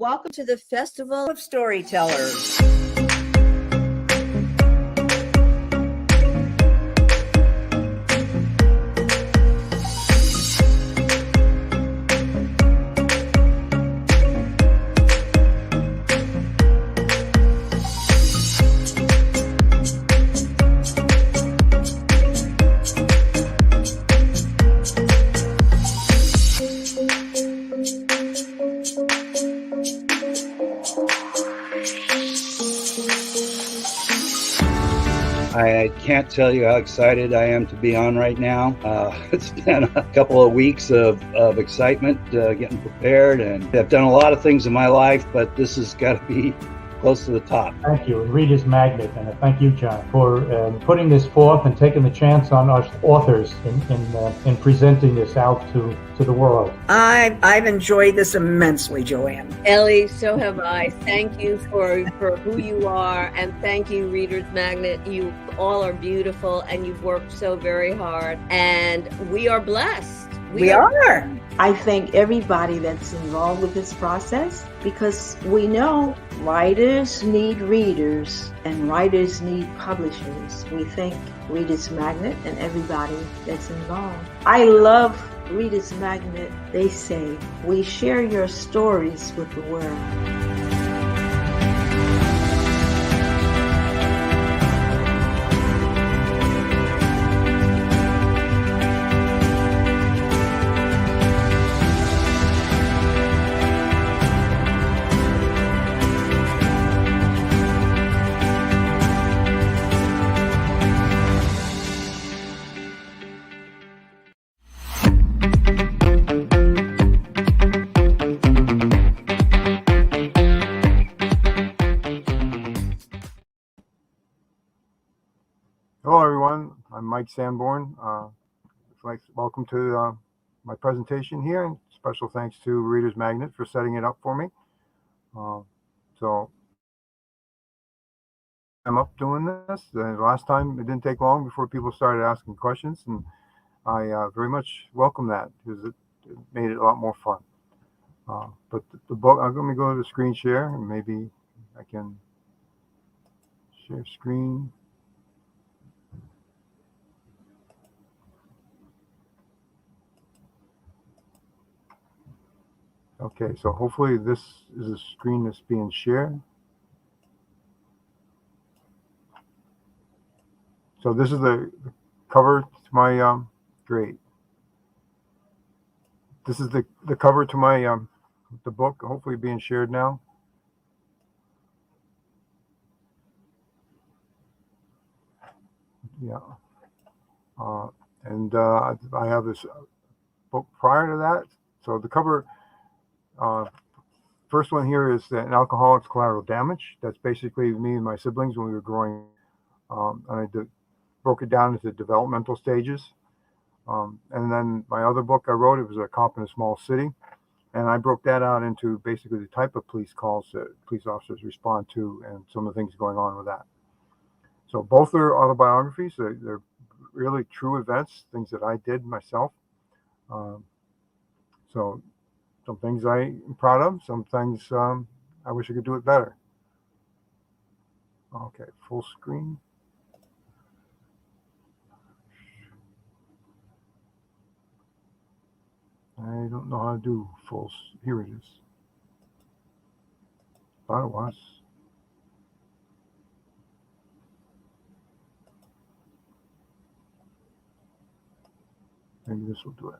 Welcome to the Festival of Storytellers. I can't tell you how excited I am to be on right now. It's been a couple of weeks of excitement, getting prepared, and I've done a lot of things in my life, but this has got to be close to the top. Thank you, and Reader's Magnet, and thank you, John, for putting this forth and taking the chance on us authors in presenting this out to the world. I've enjoyed this immensely, Joanne. Ellie, so have I. Thank you for who you are, and thank you, Reader's Magnet. You all are beautiful, and you've worked so very hard, and we are blessed. We are. I thank everybody that's involved with this process, because we know writers need readers and writers need publishers. We thank Reader's Magnet and everybody that's involved. I love Reader's Magnet. They say, we share your stories with the world. Hello, everyone. I'm Mike Sanborn. Welcome to my presentation here, and special thanks to Reader's Magnet for setting it up for me. So I'm up doing this. The last time it didn't take long before people started asking questions, and I very much welcome that because it made it a lot more fun. But the book, I'm going to go to the screen share, and maybe I can share screen. Okay, so hopefully this is a screen that's being shared. So this is the cover to my great. This is the cover to my the book, hopefully being shared now. Yeah. And I have this book prior to that. So the cover, first one here is An Alcoholic's Collateral Damage. That's basically me and my siblings when we were growing. And I broke it down into developmental stages. And then my other book I wrote, it was A Cop in a Small City. And I broke that out into basically the type of police calls that police officers respond to and some of the things going on with that. So both are autobiographies. They're really true events, things that I did myself. So some things I'm proud of, some things I wish I could do it better. Okay, full screen. I don't know how to do full. Here it is. Thought it was. Maybe this will do it.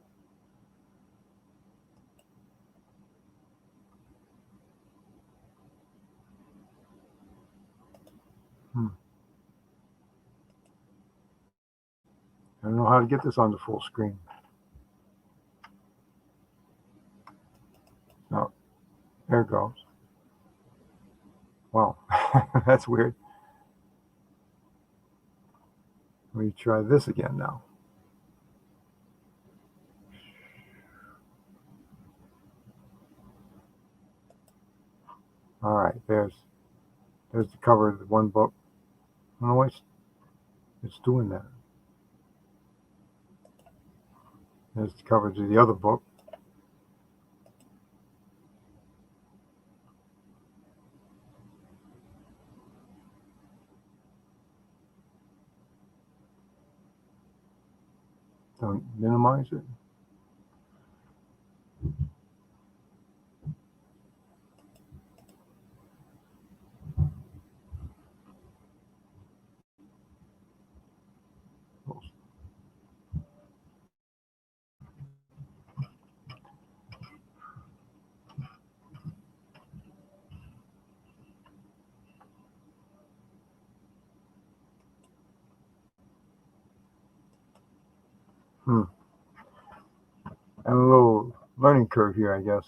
I don't know how to get this on the full screen. No, there it goes. Wow, that's weird. Let me try this again now. All right, there's the cover of the one book. I don't know why it's doing that. There's the cover to the other book. to minimize it. And a little learning curve here, I guess.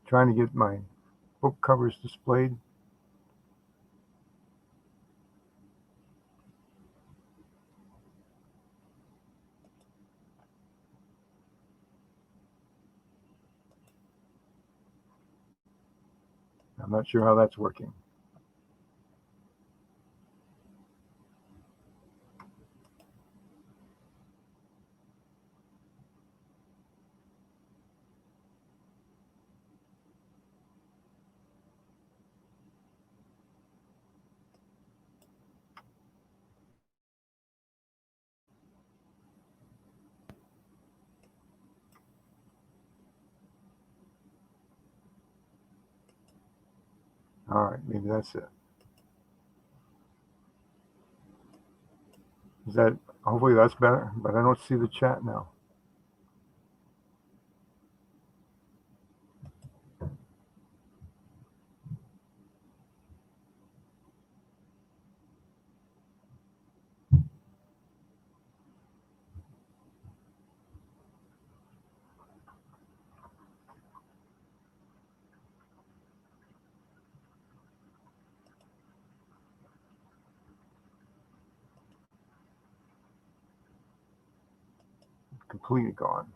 Trying to get my book covers displayed. I'm not sure how that's working. All right, maybe that's it. Is that, hopefully that's better, but I don't see the chat now. Completely gone.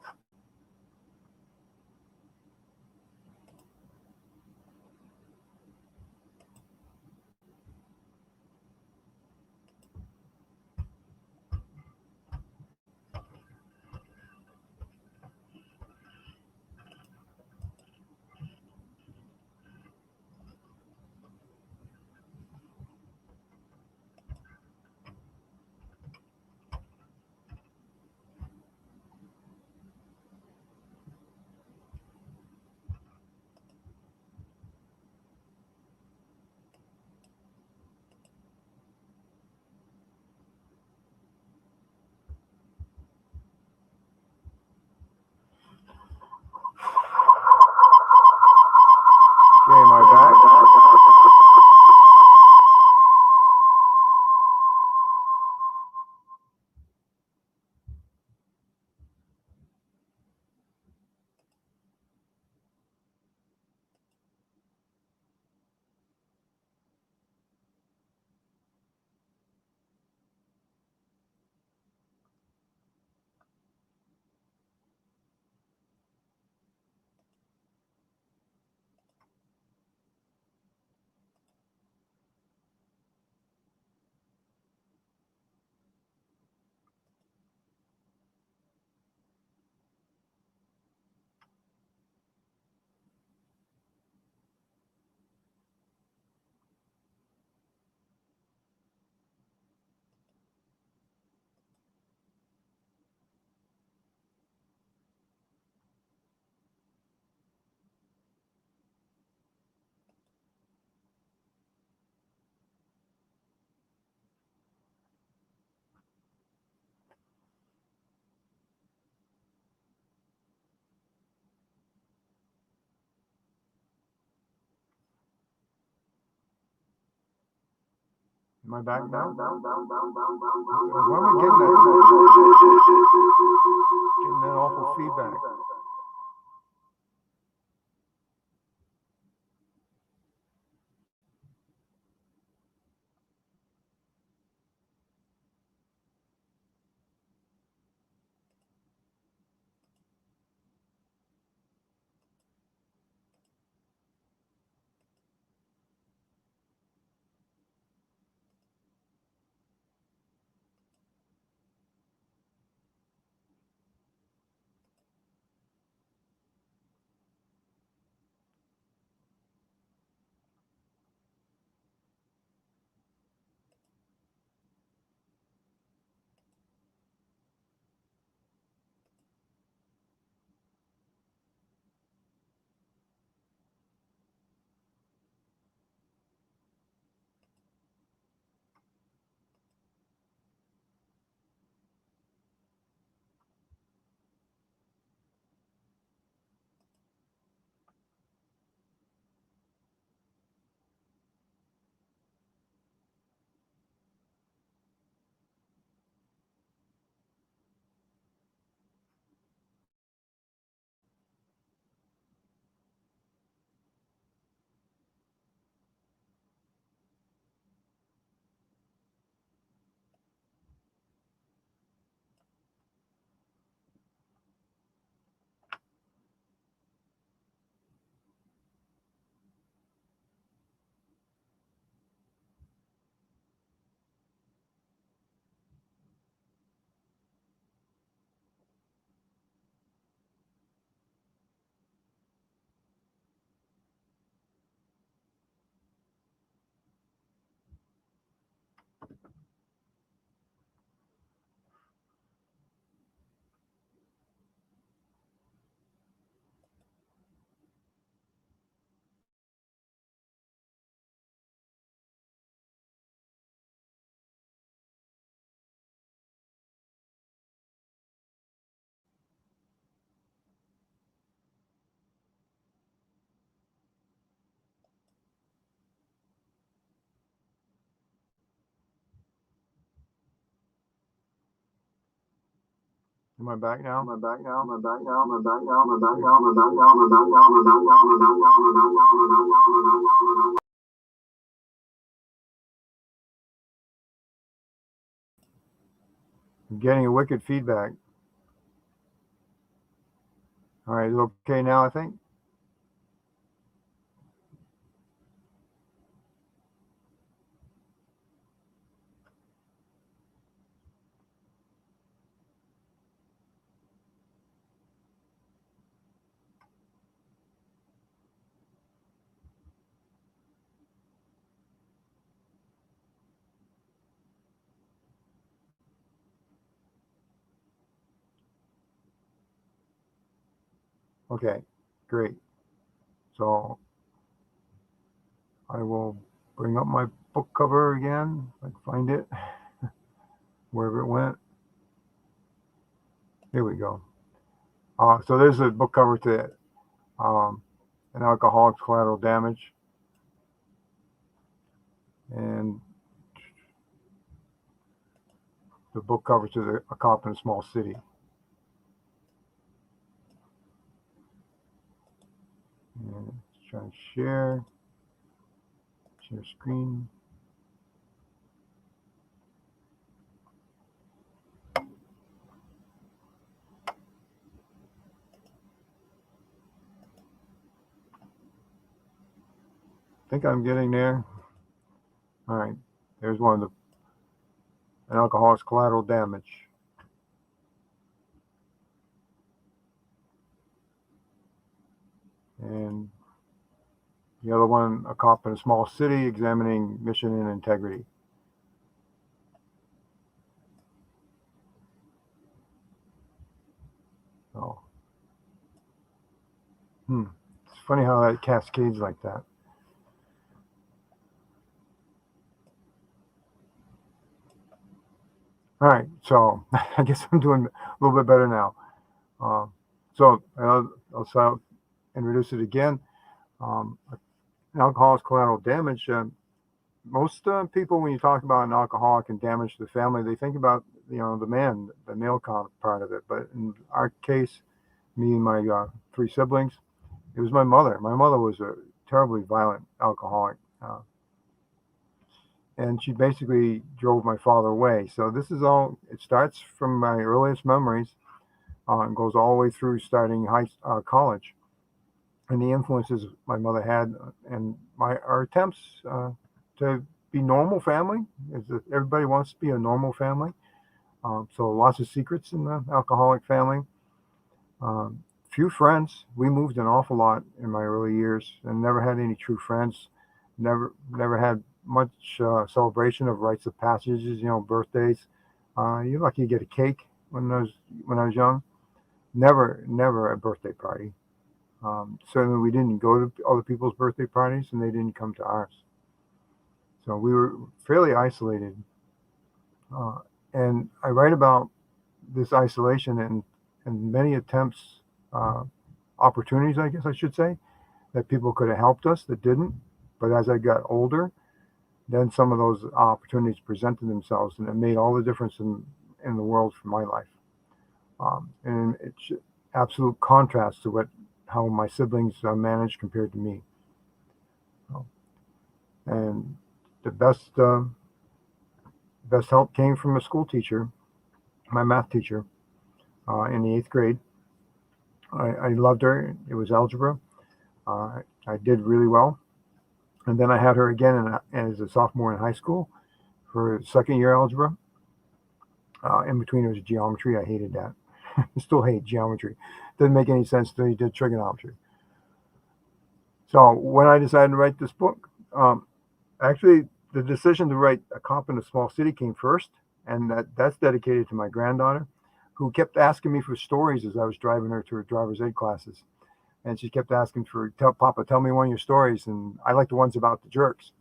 Okay, am I back? Am I back now? Why am I getting that awful feedback? Am I back now? I'm getting a wicked feedback. All right, is it okay now, I think? Okay, great. So I will bring up my book cover again, if I can find it, wherever it went. Here we go. So there's a book cover to An Alcoholic's Collateral Damage. And the book cover to A Cop in a Small City. And let's try and share screen. I think I'm getting there. All right, there's one of An Alcoholic's Collateral Damage. And the other one, A Cop in a Small City, Examining Mission and Integrity. So, it's funny how that cascades like that. All right, so I guess I'm doing a little bit better now. So I'll introduce it again. An Alcoholic's Collateral Damage. Most people, when you talk about an alcoholic and damage to the family, they think about the man, the male part of it. But in our case, me and my 3 siblings, it was my mother. My mother was a terribly violent alcoholic, and she basically drove my father away. So this is all. It starts from my earliest memories and goes all the way through starting college, and the influences my mother had, and our attempts to be normal family. Everybody wants to be a normal family. So lots of secrets in the alcoholic family. Few friends. We moved an awful lot in my early years and never had any true friends. Never had much celebration of rites of passages, birthdays. You're lucky to get a cake when I was young. Never a birthday party. Certainly we didn't go to other people's birthday parties and they didn't come to ours. So we were fairly isolated. And I write about this isolation and many attempts, opportunities, I guess I should say, that people could have helped us that didn't. But as I got older, then some of those opportunities presented themselves, and it made all the difference in the world for my life. And it's absolute contrast to how my siblings managed compared to me. And the best help came from a school teacher, my math teacher, in the 8th grade. I loved her. It was algebra. I did really well. And then I had her again as a sophomore in high school for 2nd year algebra. In between it was geometry. I hated that. I still hate geometry. Didn't make any sense until you did trigonometry. So when I decided to write this book, actually the decision to write A Cop in a Small City came first, and that's dedicated to my granddaughter, who kept asking me for stories as I was driving her to her driver's ed classes. And she kept asking Papa, tell me one of your stories. And I like the ones about the jerks.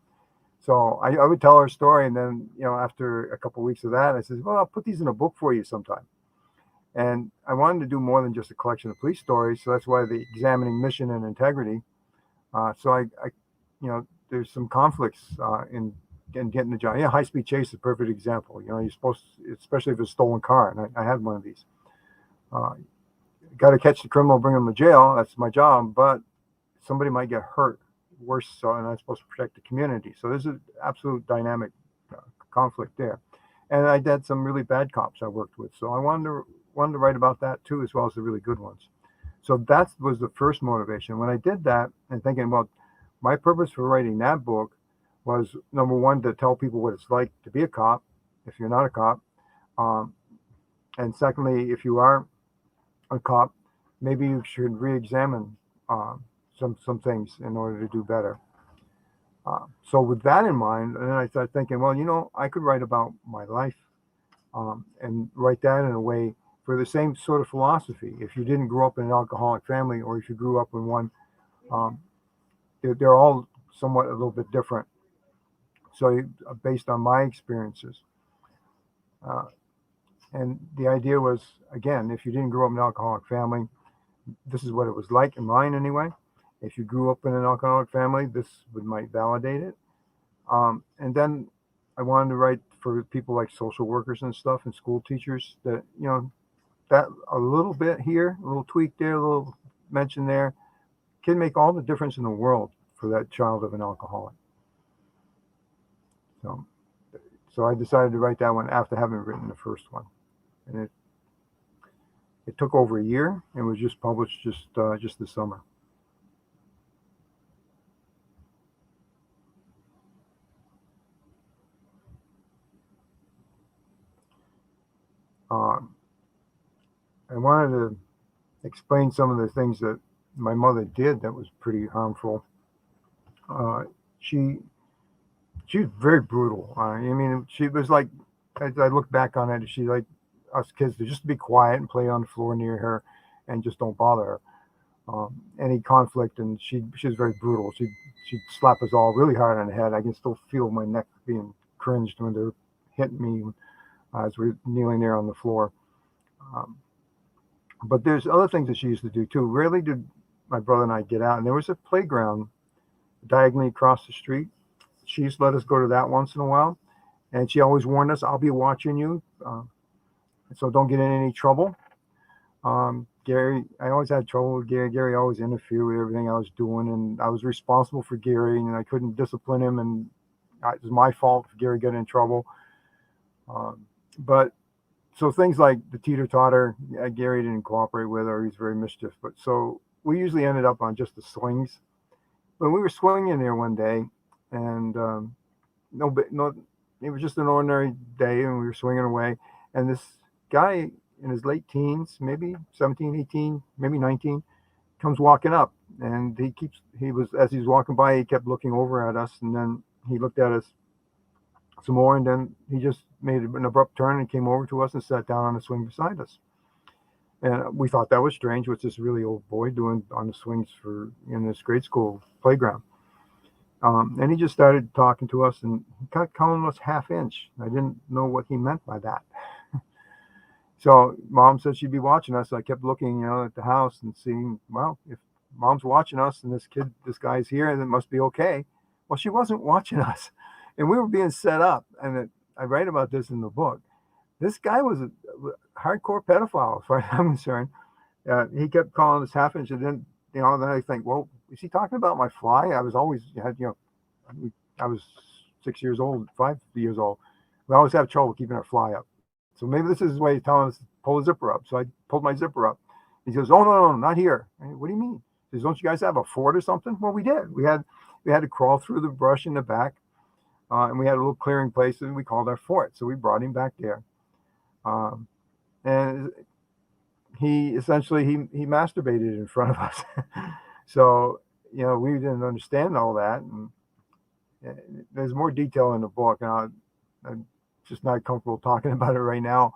So I would tell her a story. And then, after a couple of weeks of that, I said, well, I'll put these in a book for you sometime. And I wanted to do more than just a collection of police stories. So that's why the Examining Mission and Integrity. So I there's some conflicts in getting the job. High speed chase is a perfect example. You're supposed to, especially if it's a stolen car. And I had one of these. Got to catch the criminal, bring him to jail. That's my job. But somebody might get hurt worse, so, and I'm supposed to protect the community. So there's an absolute dynamic conflict there. And I had some really bad cops I worked with. So I wanted to write about that too, as well as the really good ones. So that was the first motivation. When I did that and thinking, well, my purpose for writing that book was, number one, to tell people what it's like to be a cop if you're not a cop. And secondly, if you are a cop, maybe you should re-examine some things in order to do better. So with that in mind, and then I started thinking, well, I could write about my life and write that in a way for the same sort of philosophy. If you didn't grow up in an alcoholic family, or if you grew up in one, they're all somewhat a little bit different. So based on my experiences. And the idea was, again, if you didn't grow up in an alcoholic family, this is what it was like in mine anyway. If you grew up in an alcoholic family, this might validate it. And then I wanted to write for people like social workers and stuff and school teachers that, that a little bit here, a little tweak there, a little mention there can make all the difference in the world for that child of an alcoholic. So I decided to write that one after having written the first one. And it took over a year and was just published just this summer. I wanted to explain some of the things that my mother did that was pretty harmful. She was very brutal. I mean, she was like, as I look back on it, she like us kids to just be quiet and play on the floor near her and just don't bother her. Any conflict, and she was very brutal. She'd slap us all really hard on the head. I can still feel my neck being cringed when they're hitting me as we're kneeling there on the floor. But there's other things that she used to do too. Rarely did my brother and I get out, and there was a playground diagonally across the street. She used to let us go to that once in a while, and she always warned us, "I'll be watching you, so don't get in any trouble." Gary, I always had trouble with Gary. Gary always interfered with everything I was doing, and I was responsible for Gary, and I couldn't discipline him, and it was my fault if Gary got in trouble. But so things like the teeter-totter, Gary didn't cooperate with, or he's very mischief. But so we usually ended up on just the swings. But we were swinging there one day, and no, it was just an ordinary day, and we were swinging away, and this guy in his late teens, maybe 17, 18, maybe 19, comes walking up, and as he was walking by, he kept looking over at us, and then he looked at us some more, and then he just made an abrupt turn and came over to us and sat down on the swing beside us. And we thought that was strange. What's this really old boy doing on the swings in this grade school playground? And he just started talking to us, and he kept calling us half inch. I didn't know what he meant by that. So Mom said she'd be watching us. So I kept looking, at the house and seeing, well, if Mom's watching us and this guy's here, then it must be okay. Well, she wasn't watching us, and we were being set up. And I write about this in the book. This guy was a hardcore pedophile, as far as I'm concerned. He kept calling us half inch, and then then I think, well, is he talking about my fly? I was always I was 6 years old, 5 years old. We always have trouble keeping our fly up. So maybe this is his way of telling us to pull the zipper up. So I pulled my zipper up. He goes, "Oh no, not here." What do you mean? He says, "Don't you guys have a fort or something?" Well, we did. We had to crawl through the brush in the back, and we had a little clearing place, and we called our fort. So we brought him back there, and he essentially he masturbated in front of us. So we didn't understand all that, and there's more detail in the book, and I'm just not comfortable talking about it right now,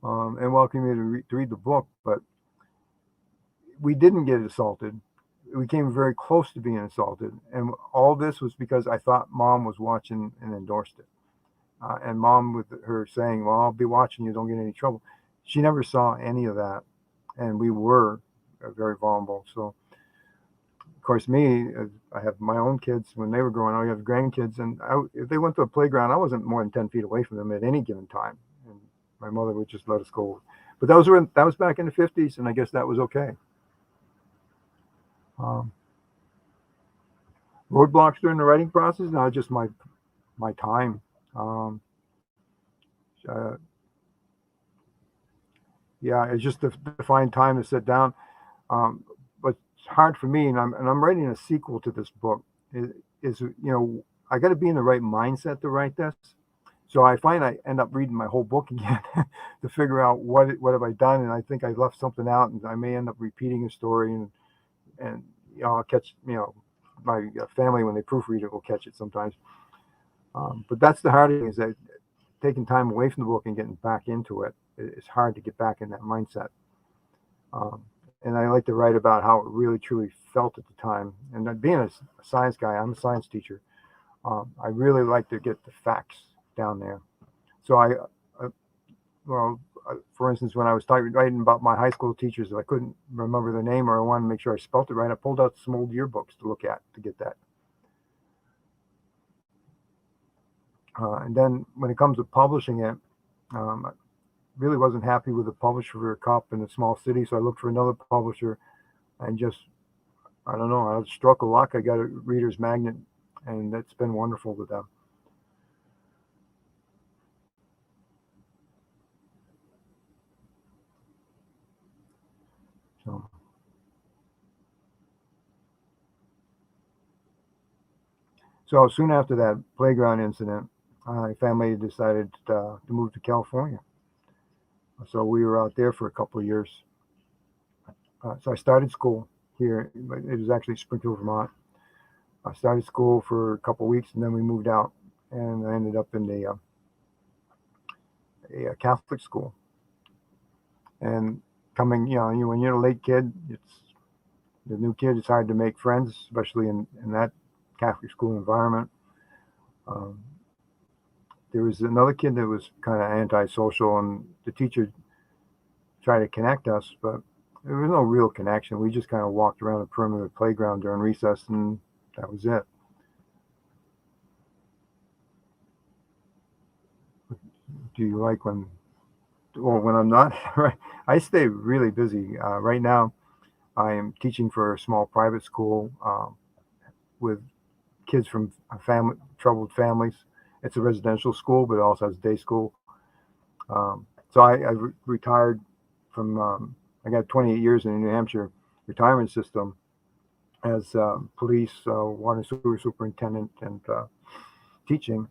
and welcome you to read the book. But we didn't get assaulted. We came very close to being assaulted, and all this was because I thought Mom was watching and endorsed it. And Mom, with her saying, "Well, I'll be watching you, don't get in any trouble," she never saw any of that, and we were very vulnerable. So, of course, I have my own kids. When they were growing up, I have grandkids, and if they went to a playground, I wasn't more than 10 feet away from them at any given time. And my mother would just let us go But that was back in the 50s, and I guess that was okay. Roadblocks during the writing process, not just my time. Yeah, it's just to find time to sit down. But it's hard for me, and I'm writing a sequel to this book. Is I got to be in the right mindset to write this. So I find I end up reading my whole book again to figure out what have I done, and I think I left something out, and I may end up repeating a story, and I'll catch my family when they proofread it will catch it sometimes. But that's the hard thing, is that taking time away from the book and getting back into it. It's hard to get back in that mindset. And I like to write about how it really truly felt at the time. And being a science guy, I'm a science teacher. I really like to get the facts down there. So for instance, when I was writing about my high school teachers, I couldn't remember their name, or I wanted to make sure I spelt it right, I pulled out some old yearbooks to look at to get that. And then when it comes to publishing it, I really wasn't happy with the publisher for a cop in a small city, so I looked for another publisher, and just, I don't know, I was struck a luck. I got a Reader's Magnet, and that's been wonderful with them. So soon after that playground incident, my family decided to move to California. So we were out there for a couple of years. So I started school here. It was actually Springfield, Vermont. I started school for a couple of weeks, and then we moved out, and I ended up in a Catholic school. And when you're a late kid, the new kid, it's hard to make friends, especially in that Catholic school environment. There was another kid that was kind of antisocial, and the teacher tried to connect us, but there was no real connection. We just kind of walked around the perimeter of the playground during recess, and that was it. Do you like when I'm not? Right, I stay really busy. Right now, I am teaching for a small private school with kids from troubled families. It's a residential school, but it also has day school. So I retired from, I got 28 years in the New Hampshire retirement system as police, water and sewer superintendent, and teaching.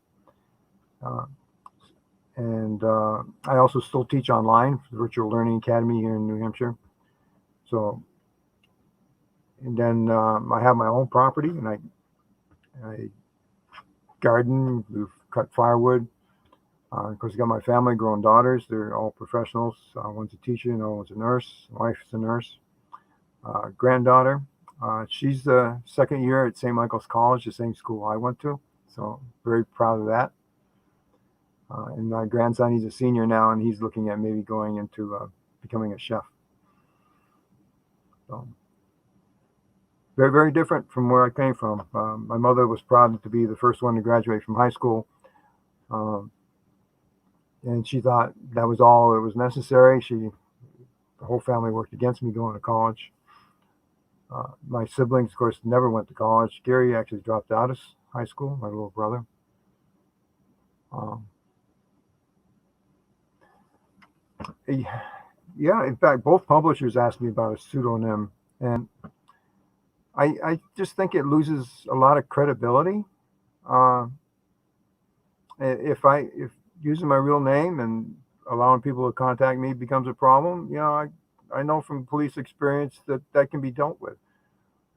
And I also still teach online for the Virtual Learning Academy here in New Hampshire. So, and then I have my own property, and I garden, we've cut firewood. Of course, I got my family, grown daughters. They're all professionals. One's a teacher, one's a nurse. Wife's a nurse. Granddaughter, she's the second year at St. Michael's College, the same school I went to. So very proud of that. And my grandson, he's a senior now, and he's looking at maybe going into becoming a chef. So very, very different from where I came from. My mother was proud to be the first one to graduate from high school. And she thought that was all that was necessary. The whole family worked against me going to college. My siblings, of course, never went to college. Gary actually dropped out of high school, my little brother. Yeah, in fact, both publishers asked me about a pseudonym, and I just think it loses a lot of credibility. If using my real name and allowing people to contact me becomes a problem, I know from police experience that can be dealt with.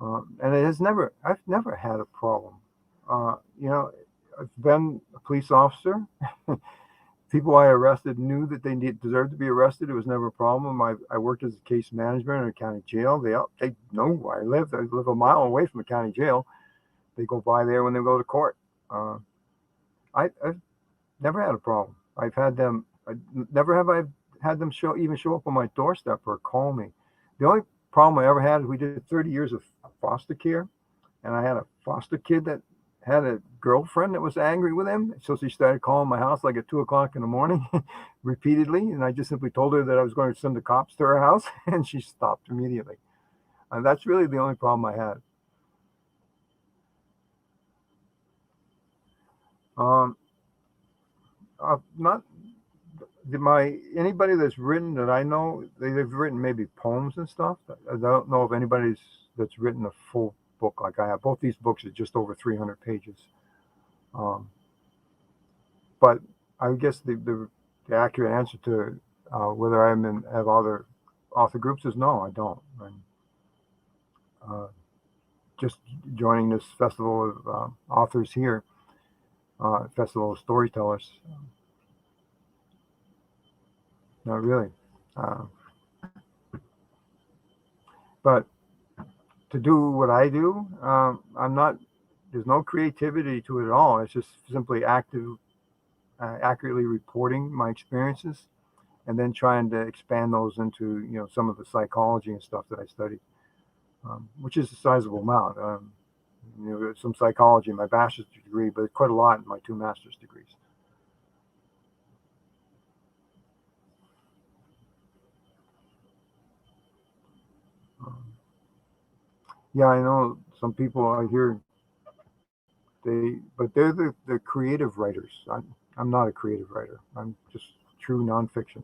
And I've never had a problem. I've been a police officer. People I arrested knew that they deserved to be arrested. It was never a problem. I worked as a case management in a county jail. They know where I live. I live a mile away from a county jail. They go by there when they go to court. I've never had a problem. I've had them. Never have I had them show up on my doorstep or call me. The only problem I ever had is we did 30 years of foster care, and I had a foster kid that had a girlfriend that was angry with him, so she started calling my house like at 2 o'clock in the morning, repeatedly. And I just simply told her that I was going to send the cops to her house, and she stopped immediately. And that's really the only problem I had. Not anybody that's written that I know, they've written maybe poems and stuff. I don't know if anybody's that's written a full book like I have. Both these books are just over 300 pages. But I guess the accurate answer to whether have other author groups is no, I don't. I'm just joining this festival of authors here, festival of storytellers. Not really. But to do what I do, I'm not. There's no creativity to it at all. It's just simply accurately reporting my experiences, and then trying to expand those into some of the psychology and stuff that I studied, which is a sizable amount. Some psychology in my bachelor's degree, but quite a lot in my 2 master's degrees. Yeah, I know some people I hear but they're the creative writers. I'm not a creative writer. I'm just true nonfiction.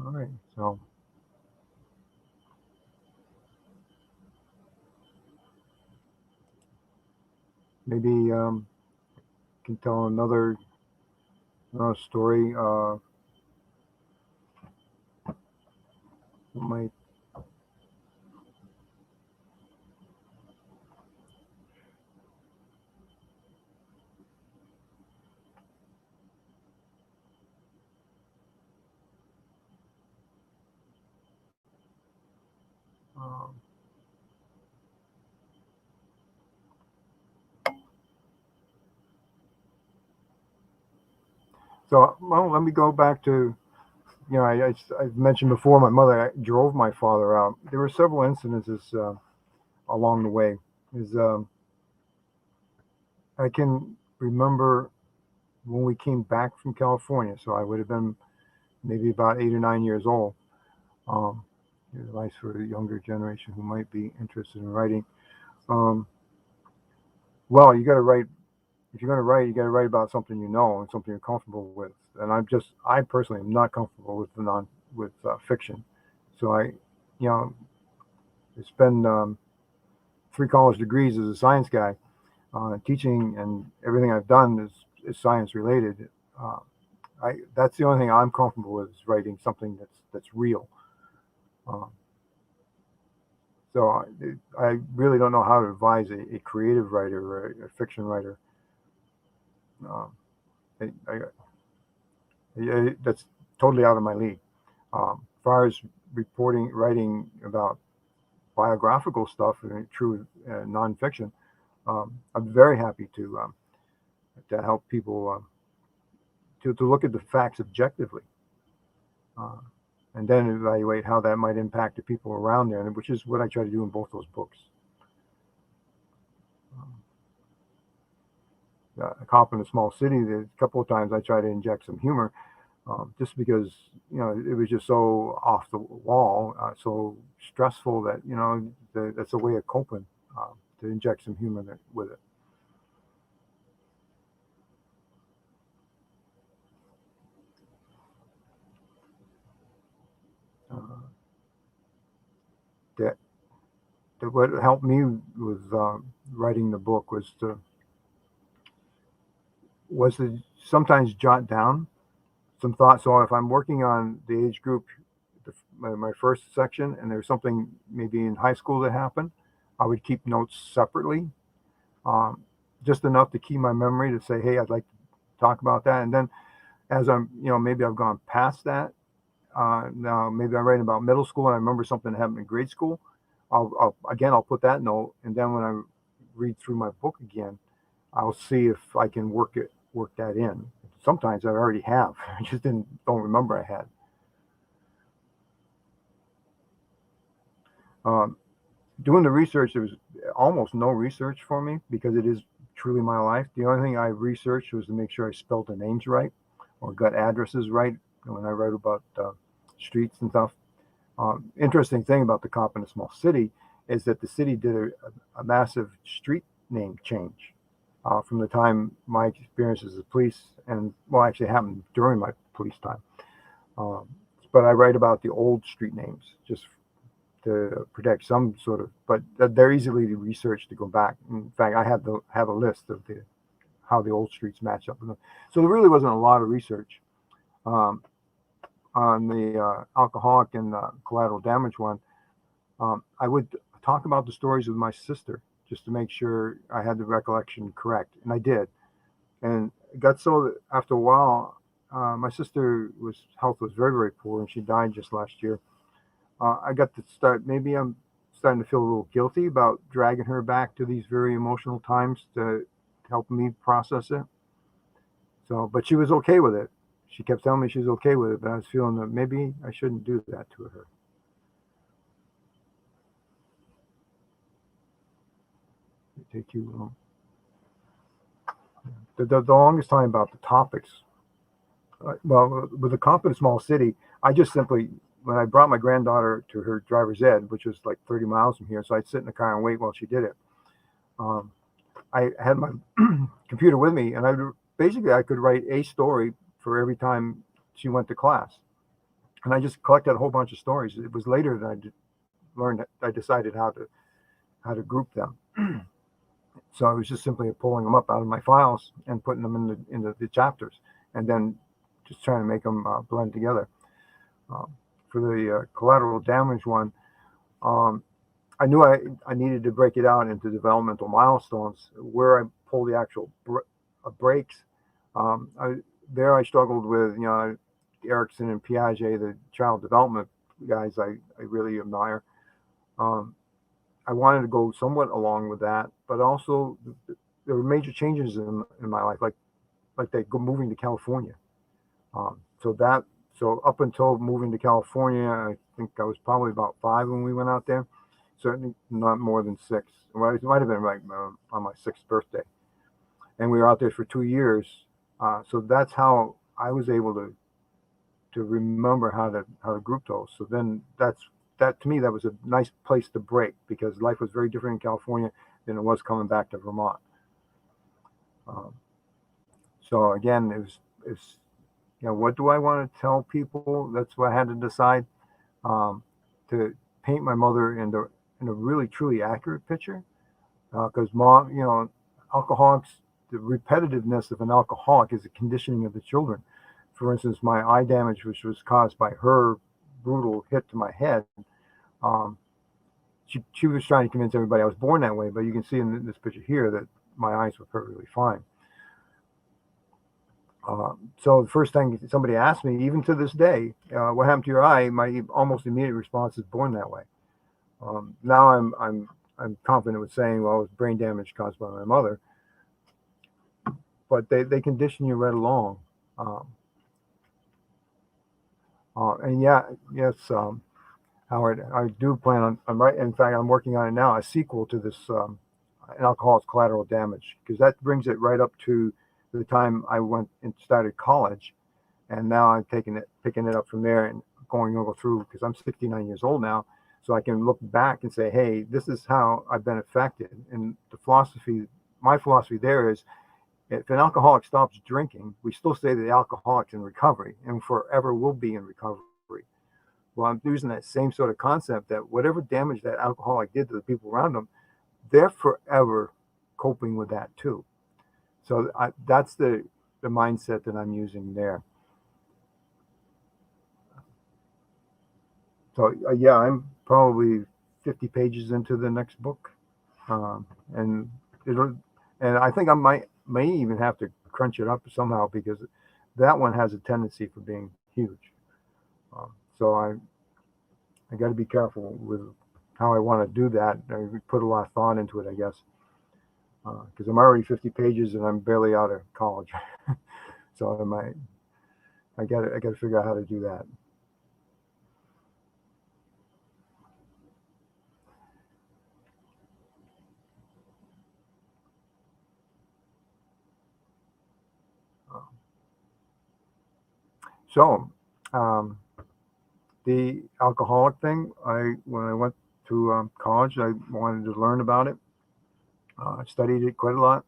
All right, so maybe can tell another story. Might so well, let me go back to I mentioned before my mother drove my father out. There were several incidences along the way. I can remember when we came back from California, so I would have been maybe about 8 or 9 years old. Advice for the younger generation who might be interested in writing. Well, you got to write. If you're going to write, you got to write about something you know and something you're comfortable with. And I personally am not comfortable with fiction. So I spend 3 college degrees as a science guy. Teaching and everything I've done is science related. That's the only thing I'm comfortable with, is writing something that's real. So I really don't know how to advise a creative writer or a fiction writer. That's totally out of my league. As far as writing about biographical stuff and true nonfiction, I'm very happy to help people to look at the facts objectively, and then evaluate how that might impact the people around there, which is what I try to do in both those books. A Cop in a Small City, a couple of times I try to inject some humor, just because it was just so off the wall, so stressful that that's a way of coping, to inject some humor with it. That what helped me with writing the book was to sometimes jot down some thoughts. So if I'm working on the age group, my first section, and there's something maybe in high school that happened, I would keep notes separately, just enough to keep my memory to say, hey, I'd like to talk about that. And then as I'm, maybe I've gone past that. Now maybe I'm writing about middle school and I remember something that happened in grade school. I'll put that note, and then when I read through my book again, I'll see if I can work that in. Sometimes I already have. I just don't remember I had. Doing the research, there was almost no research for me because it is truly my life. The only thing I researched was to make sure I spelled the names right or got addresses right when I wrote about streets and stuff. Interesting thing about the cop in a small city is that the city did a massive street name change from the time my experience as a police, and well, actually happened during my police time. But I write about the old street names just to protect some sort of, but they're easily researched to go back. In fact, I have a list of how the old streets match up with them. So there really wasn't a lot of research on the alcoholic and collateral damage one. I would talk about the stories with my sister just to make sure I had the recollection correct, and I did. And it got so that after a while, my sister health was very, very poor, and she died just last year. I got to start, maybe I'm starting to feel a little guilty about dragging her back to these very emotional times to help me process it. So, but she was okay with it. She kept telling me she was okay with it, but I was feeling that maybe I shouldn't do that to her. It take too long. The longest time about the topics. Well, with the cop in a small city, I just simply, when I brought my granddaughter to her driver's ed, which was like 30 miles from here, so I'd sit in the car and wait while she did it. I had my computer with me, and I could write a story for every time she went to class. And I just collected a whole bunch of stories. It was later that I decided how to group them. So it was just simply pulling them up out of my files and putting them in the chapters, and then just trying to make them blend together. For the collateral damage one, I knew I needed to break it out into developmental milestones where I pull the actual breaks. I struggled with, Erickson and Piaget, the child development guys I really admire. I wanted to go somewhat along with that, but also there were major changes in my life, like moving to California. So up until moving to California, I think I was probably about 5 when we went out there. Certainly not more than 6. Well, it might have been like on my 6th birthday, and we were out there for 2 years. So that's how I was able to remember how to group those. So then that to me, that was a nice place to break, because life was very different in California than it was coming back to Vermont. So again, it's what do I want to tell people? That's what I had to decide, to paint my mother in a really truly accurate picture, because mom, alcoholics, the repetitiveness of an alcoholic is the conditioning of the children. For instance, my eye damage, which was caused by her brutal hit to my head, she was trying to convince everybody I was born that way, but you can see in this picture here that my eyes were perfectly fine. So the first thing somebody asked me, even to this day, what happened to your eye? My almost immediate response is born that way. Now I'm confident with saying, well, it was brain damage caused by my mother, but they condition you right along. And yes, Howard, I do plan on, in fact, I'm working on it now, a sequel to this, An Alcoholic's Collateral Damage, because that brings it right up to the time I went and started college. And now I'm picking it up from there and going over through, because I'm 69 years old now. So I can look back and say, hey, this is how I've been affected. And my philosophy there is, if an alcoholic stops drinking, we still say that the alcoholic's in recovery and forever will be in recovery. Well, I'm using that same sort of concept that whatever damage that alcoholic did to the people around them, they're forever coping with that too. So that's the mindset that I'm using there. So I'm probably 50 pages into the next book, and I think I may even have to crunch it up somehow, because that one has a tendency for being huge. So I got to be careful with how I want to do that. I put a lot of thought into it, I guess, because I'm already 50 pages and I'm barely out of college. So I got to figure out how to do that. So, the alcoholic thing, when I went to college, I wanted to learn about it. I studied it quite a lot.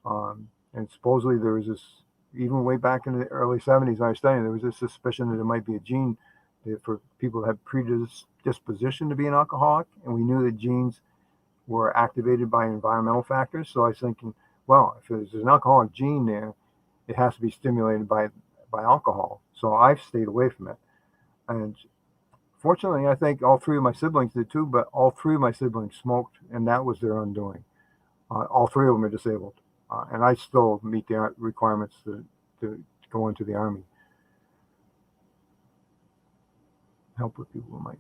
And supposedly there was this, even way back in the early 70s, I was studying, there was this suspicion that it might be a gene that for people that have predisposition to be an alcoholic. And we knew that genes were activated by environmental factors. So I was thinking, well, if there's an alcoholic gene there, it has to be stimulated by alcohol. So I've stayed away from it. And fortunately, I think all three of my siblings did too, but all three of my siblings smoked, and that was their undoing. All three of them are disabled. And I still meet the requirements to go into the Army. Help with people who might.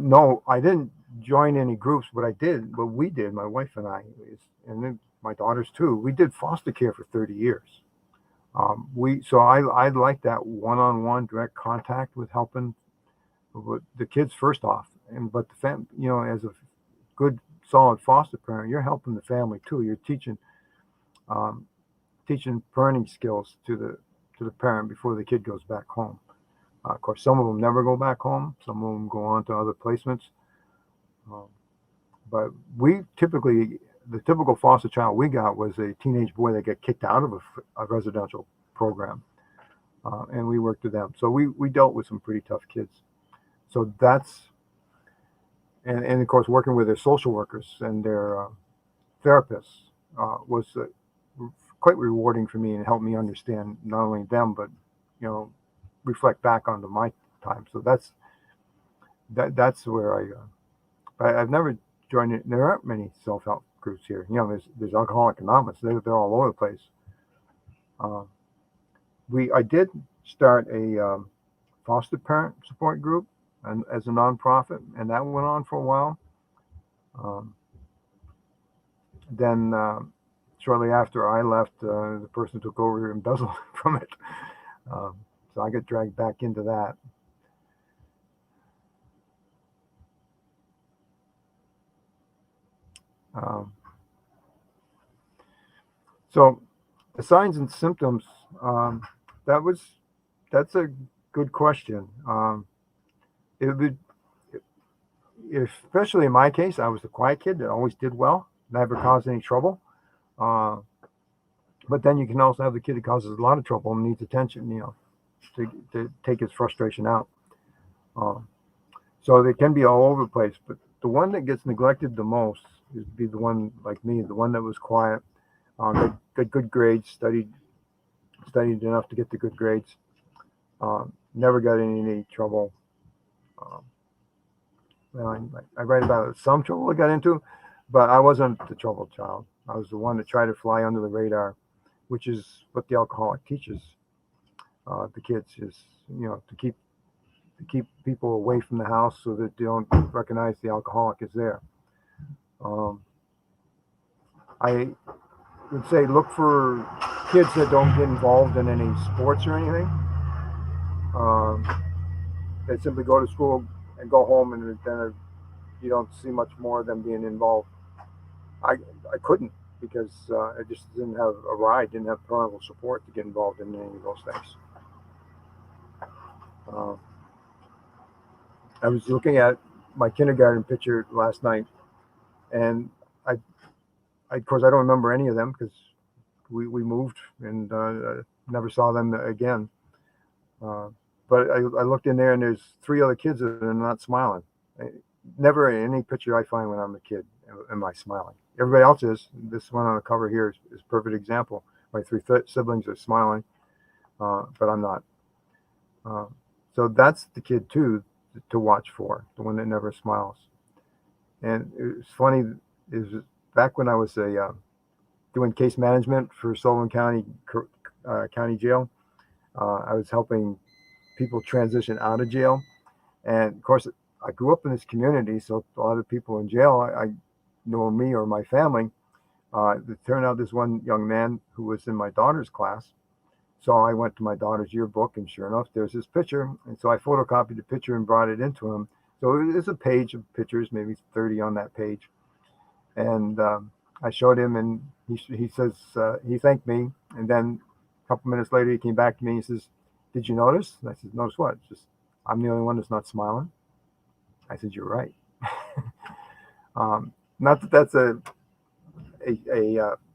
No, I didn't join any groups, but we did, my wife and I, and then my daughters too, we did foster care for 30 years. I like that one-on-one direct contact with helping with the kids first off, but the fam, as a good solid foster parent, you're helping the family too. You're teaching parenting skills to the parent before the kid goes back home. Of course, some of them never go back home. Some of them go on to other placements. But the typical foster child we got was a teenage boy that got kicked out of a residential program, and we worked with them. So we dealt with some pretty tough kids. So that's. And of course, working with their social workers and their therapists was quite rewarding for me and helped me understand not only them, but reflect back onto my time. So that's where I've never joined it. There aren't many self-help groups here. There's Alcoholics Anonymous. They're all over the place. I did start a foster parent support group and as a nonprofit, and that went on for a while. Then shortly after I left, the person took over and embezzled from it. So I got dragged back into that. So the signs and symptoms, that's a good question. It would, especially in my case, I was the quiet kid that always did well, never caused any trouble. But then you can also have the kid that causes a lot of trouble and needs attention, to take his frustration out. So they can be all over the place. But the one that gets neglected the most would be the one like me, the one that was quiet, got good grades, studied enough to get the good grades, never got in any trouble. I write about some trouble I got into, but I wasn't the troubled child. I was the one that tried to fly under the radar, which is what the alcoholic teaches the kids, is to keep people away from the house so that they don't recognize the alcoholic is there. I would say look for kids that don't get involved in any sports or anything. They simply go to school and go home, and then you don't see much more of them being involved. I couldn't, because I just didn't have a ride, didn't have parental support to get involved in any of those things. I was looking at my kindergarten picture last night, and of course, I don't remember any of them because we moved and never saw them again. But I looked in there, and there's 3 other kids that are not smiling. Never in any picture I find when I'm a kid am I smiling. Everybody else is. This one on the cover here is a perfect example. My 3 siblings are smiling, but I'm not. So that's the kid too to watch for, the one that never smiles. And it's funny, is back when I was doing case management for Sullivan County County Jail, I was helping people transition out of jail. And of course, I grew up in this community, so a lot of people in jail, I know me or my family. It turned out this one young man who was in my daughter's class. So I went to my daughter's yearbook, and sure enough, there's this picture. And so I photocopied the picture and brought it into him. So it's a page of pictures, maybe 30 on that page. And I showed him, and he says, he thanked me. And then a couple minutes later, he came back to me and he says, "Did you notice?" And I said, "Notice what?" It's just, "I'm the only one that's not smiling." I said, "You're right." Not that that's a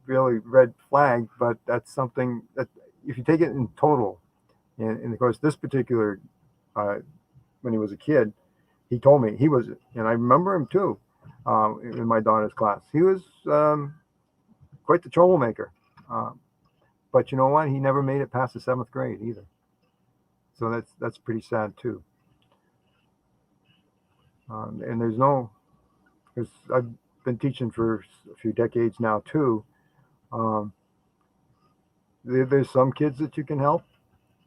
really red flag, but that's something that if you take it in total, and of course, this particular, when he was a kid, he told me he was, and I remember him too, in my daughter's class. He was quite the troublemaker. But you know what? He never made it past the 7th grade either. So that's pretty sad too. And because I've been teaching for a few decades now too. There's some kids that you can help.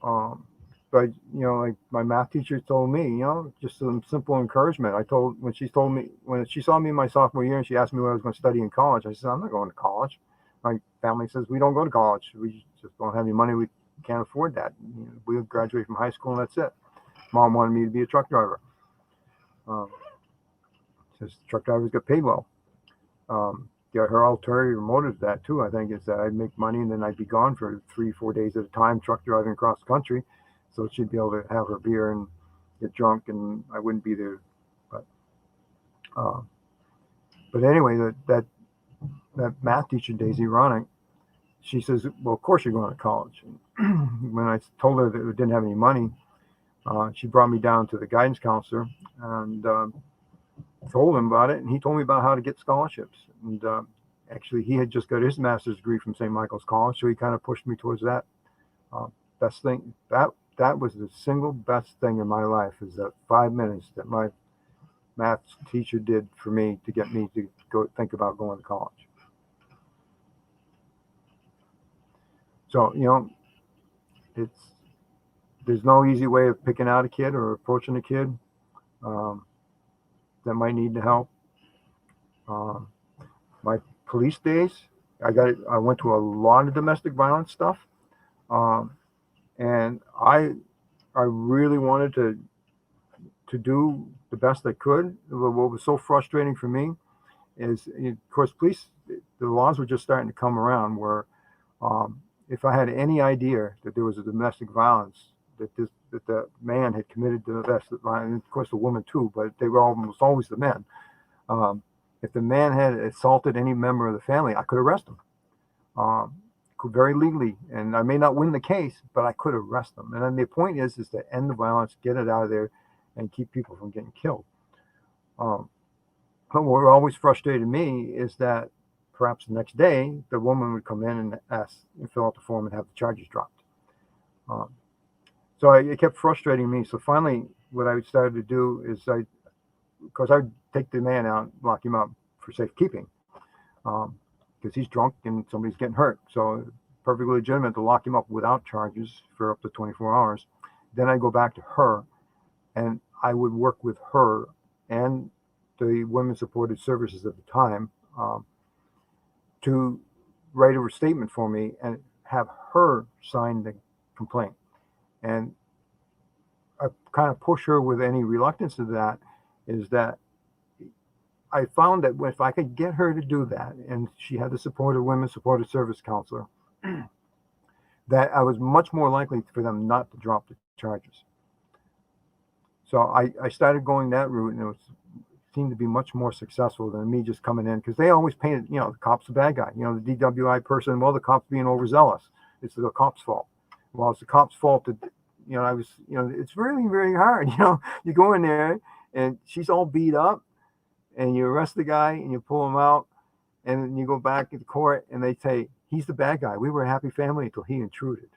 But like my math teacher told me, just some simple encouragement. When she saw me in my sophomore year and she asked me what I was going to study in college, I said, "I'm not going to college." My family says we don't go to college. We just don't have any money. We can't afford that. We'll graduate from high school and that's it. Mom wanted me to be a truck driver. Says truck drivers get paid well. Her ulterior motive to that too, I think, is that I'd make money and then I'd be gone for 3-4 days at a time, truck driving across the country. So she'd be able to have her beer and get drunk, and I wouldn't be there. But anyway, that math teacher, Daisy Ronick, she says, "Well, of course you're going to college." And when I told her that we didn't have any money, she brought me down to the guidance counselor and told him about it, and he told me about how to get scholarships. And actually, he had just got his master's degree from St. Michael's College, so he kind of pushed me towards that. Best thing that was the single best thing in my life, is that 5 minutes that my math teacher did for me to get me to go think about going to college. So there's no easy way of picking out a kid or approaching a kid that might need the help. My police days, I went to a lot of domestic violence stuff, and I really wanted to do the best I could. What was so frustrating for me is, of course, the laws were just starting to come around where if I had any idea that there was a domestic violence, that the man had committed the domestic violence, and of course the woman too, but they were almost always the men. If the man had assaulted any member of the family, I could arrest him. Very legally, and I may not win the case, but I could arrest them. And then the point is to end the violence, get it out of there, and keep people from getting killed. But what always frustrated me is that perhaps the next day the woman would come in and fill out the form and have the charges dropped. So it kept frustrating me. So finally, what I started to do is I'd take the man out, lock him up for safekeeping. Because he's drunk and somebody's getting hurt. So perfectly legitimate to lock him up without charges for up to 24 hours. Then I go back to her, and I would work with her and the Women's Supported Services at the time to write a statement for me and have her sign the complaint. And I kind of push her with any reluctance to that, is that I found that if I could get her to do that, and she had the support of Women's Supported Service Counselor, that I was much more likely for them not to drop the charges. So I started going that route, and it seemed to be much more successful than me just coming in, because they always painted, the cop's the bad guy. The DWI person, well, the cop's being overzealous. It's the cop's fault. Well, it's the cop's fault that, it's really, really hard. You go in there and she's all beat up, and you arrest the guy and you pull him out, and then you go back to the court and they say, he's the bad guy. We were a happy family until he intruded.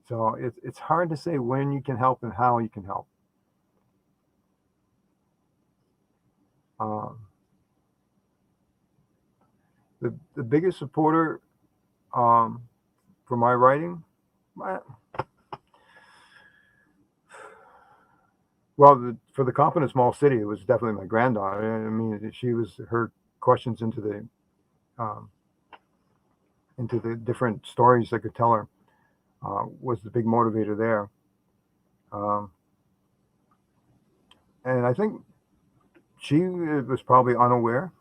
So it's hard to say when you can help and how you can help. The biggest supporter for my writing, Well, for the Confident Small City, it was definitely my granddaughter. I mean, her questions um, into the different stories I could tell her was the big motivator there. Um, and I think she was probably unaware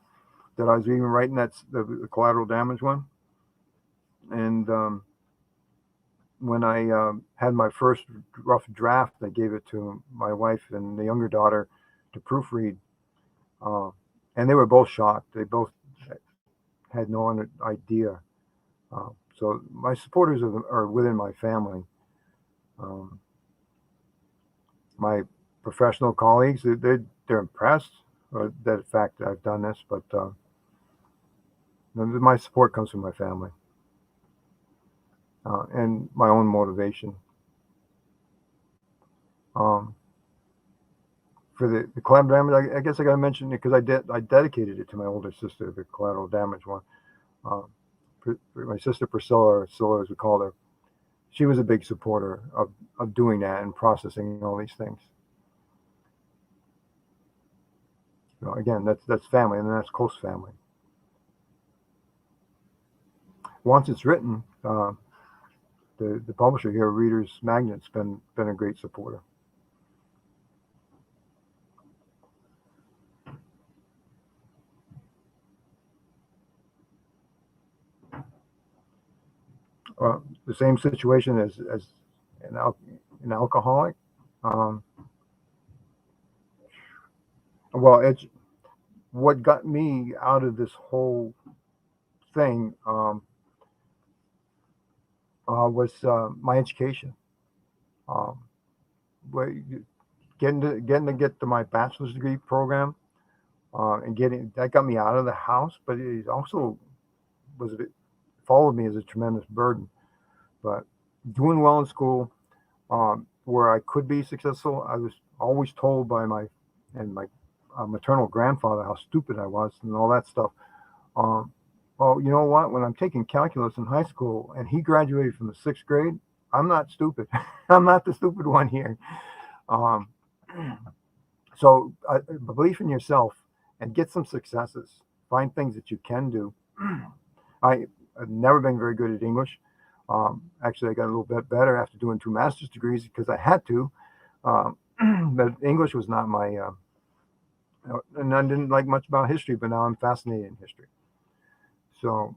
that I was even writing the collateral damage one. And when I had my first rough draft, I gave it to my wife and the younger daughter to proofread. Uh, and they were both shocked. They both had no idea. So my supporters are within my family. My professional colleagues, they're impressed that the fact that I've done this, but my support comes from my family and my own motivation. For the collateral damage, I guess I got to mention it because I dedicated it to my older sister, the collateral damage one. My sister Priscilla, or Scylla as we called her, she was a big supporter of doing that and processing all these things. Again, that's family, and that's close family. Once it's written, the publisher here, Reader's Magnet's been a great supporter. The same situation as an alcoholic. Well, it's what got me out of this whole thing was my education. Getting to get to my bachelor's degree program and getting that got me out of the house, but it also followed me as a tremendous burden. But doing well in school, where I could be successful, I was always told by my maternal grandfather how stupid I was and all that stuff. Well, you know what? When I'm taking calculus in high school and he graduated from the 6th grade, I'm not stupid. I'm not the stupid one here. So believe in yourself and get some successes. Find things that you can do. I've never been very good at English. Actually, I got a little bit better after doing 2 master's degrees because I had to. But English was not my, and I didn't like much about history, but now I'm fascinated in history. So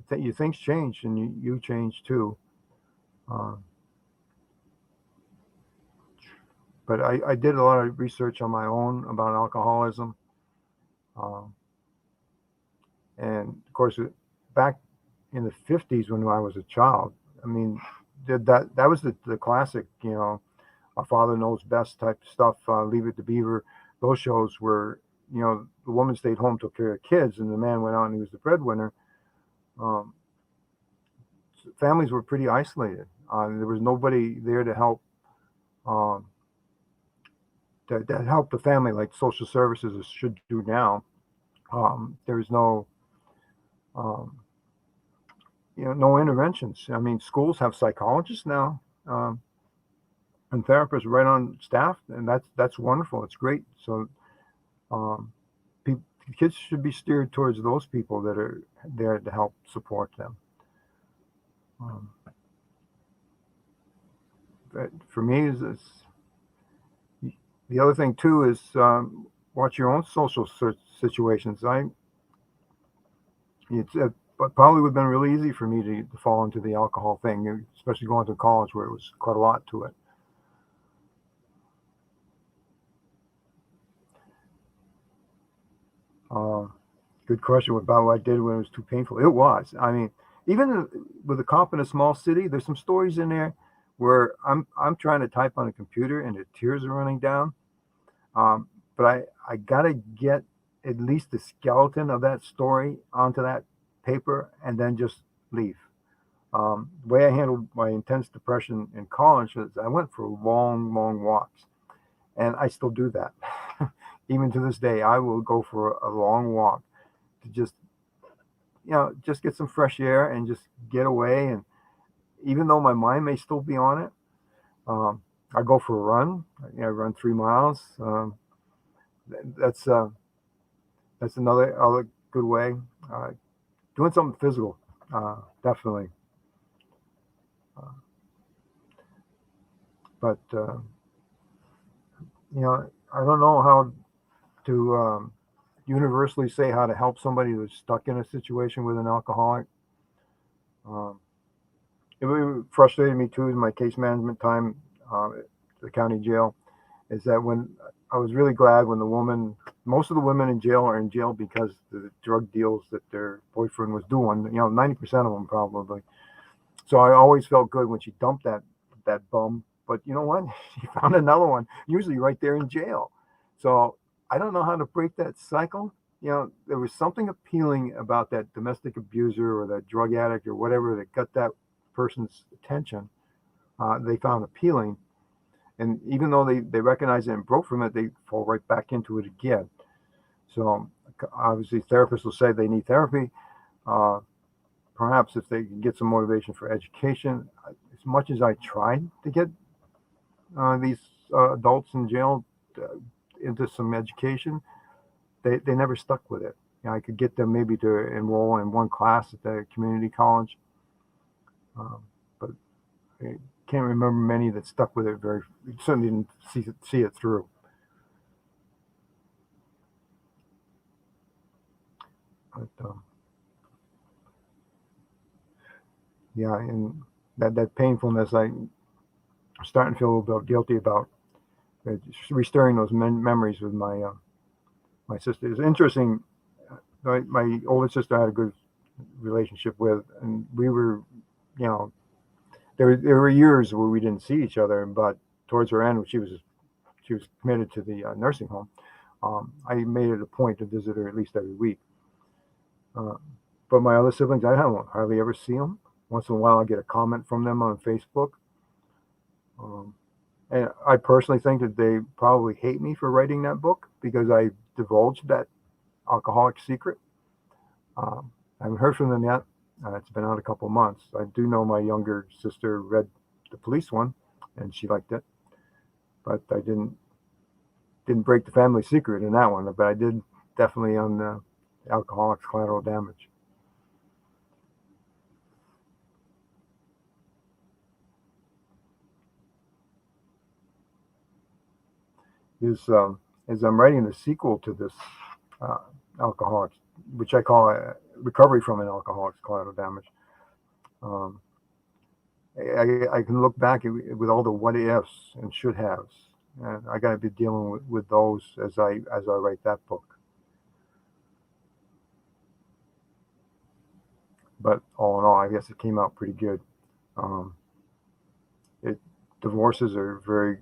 things change and you change too. But I did a lot of research on my own about alcoholism. And of course, back in the 50s when I was a child, I mean, that was the classic, a father knows best type stuff, Leave It to Beaver. Those shows were, the woman stayed home, took care of kids, and the man went out and he was the breadwinner. Families were pretty isolated. There was nobody there to help that help the family like social services should do now. There was no no interventions. I mean, schools have psychologists now and therapists right on staff, and that's wonderful. It's great. So kids should be steered towards those people that are there to help support them. But for me, the other thing too is watch your own social situations. But probably would have been really easy for me to fall into the alcohol thing, especially going to college where it was quite a lot to it. Good question about what I did when it was too painful. It was. I mean, even with a cop in a small city, there's some stories in there where I'm trying to type on a computer and the tears are running down. But I gotta get at least the skeleton of that story onto that paper and then just leave. The way I handled my intense depression in college is I went for long walks, and I still do that. Even to this day, I will go for a long walk to just get some fresh air and just get away. And even though my mind may still be on it, I go for a run. I run 3 miles. That's another good way. Doing something physical, definitely. But I don't know how to universally say how to help somebody who's stuck in a situation with an alcoholic. It really frustrated me too in my case management time at the county jail, is that when I was really glad when most of the women in jail are in jail because the drug deals that their boyfriend was doing, 90% of them probably. So I always felt good when she dumped that bum. But you know what? She found another one, usually right there in jail. So I don't know how to break that cycle. There was something appealing about that domestic abuser or that drug addict or whatever that got that person's attention. They found appealing. And even though they recognize it and broke from it, they fall right back into it again. So obviously therapists will say they need therapy. Perhaps if they can get some motivation for education. As much as I tried to get these adults in jail into some education, they never stuck with it. I could get them maybe to enroll in one class at the community college, but I can't remember many that stuck with it certainly didn't see it through. But yeah, and that painfulness, I'm starting to feel a little bit guilty about restoring those memories with my my sister. It's interesting. My older sister I had a good relationship with, and we were, there were years where we didn't see each other, but towards her end, she was committed to the nursing home. I made it a point to visit her at least every week. But my other siblings, I hardly ever see them. Once in a while, I get a comment from them on Facebook. And I personally think that they probably hate me for writing that book because I divulged that alcoholic secret. I haven't heard from them yet. It's been out a couple of months. I do know my younger sister read the police one, and she liked it. But I didn't break the family secret in that one. But I did definitely on the Alcoholics Collateral Damage. As I'm writing the sequel to this Alcoholics, which I call Recovery from an Alcoholics Collateral Damage, I can look back with all the what ifs and should haves, and I got to be dealing with those as I write that book. But all in all, I guess it came out pretty good. Divorces are very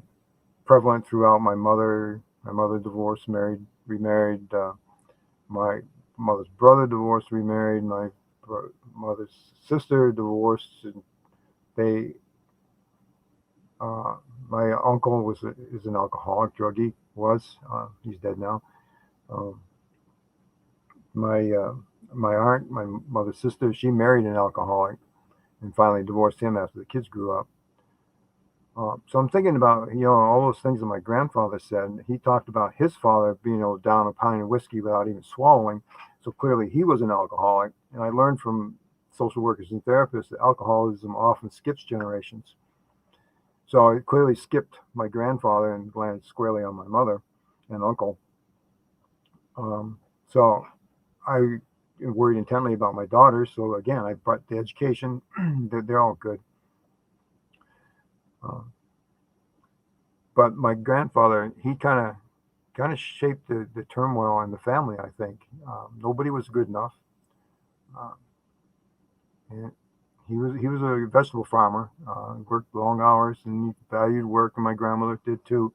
prevalent throughout. My mother divorced, remarried. My mother's brother divorced, remarried. My mother's sister divorced. And my uncle is an alcoholic, druggie. He's dead now. My aunt, my mother's sister, she married an alcoholic and finally divorced him after the kids grew up. So I'm thinking about, all those things that my grandfather said. He talked about his father being able to down a pint of whiskey without even swallowing. So clearly he was an alcoholic. And I learned from social workers and therapists that alcoholism often skips generations. So it clearly skipped my grandfather and landed squarely on my mother and uncle. So I worried intently about my daughters. So again, I brought the education. They're all good. But my grandfather, he kind of shaped the turmoil in the family. I think nobody was good enough, and he was a vegetable farmer. Worked long hours and he valued work, and my grandmother did too.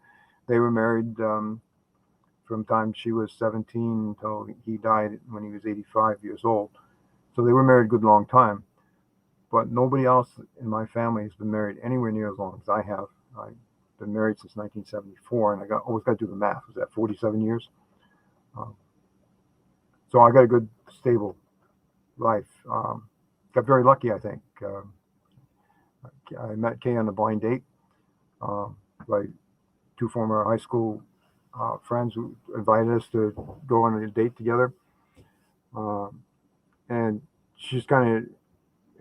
They were married from the time she was 17 until he died when he was 85 years old. So they were married a good long time. But nobody else in my family has been married anywhere near as long as I have. I've been married since 1974, and always got to do the math. Was that 47 years? So I got a good, stable life. Got very lucky, I think. I met Kay on a blind date. by two former high school friends who invited us to go on a date together. And she's kind of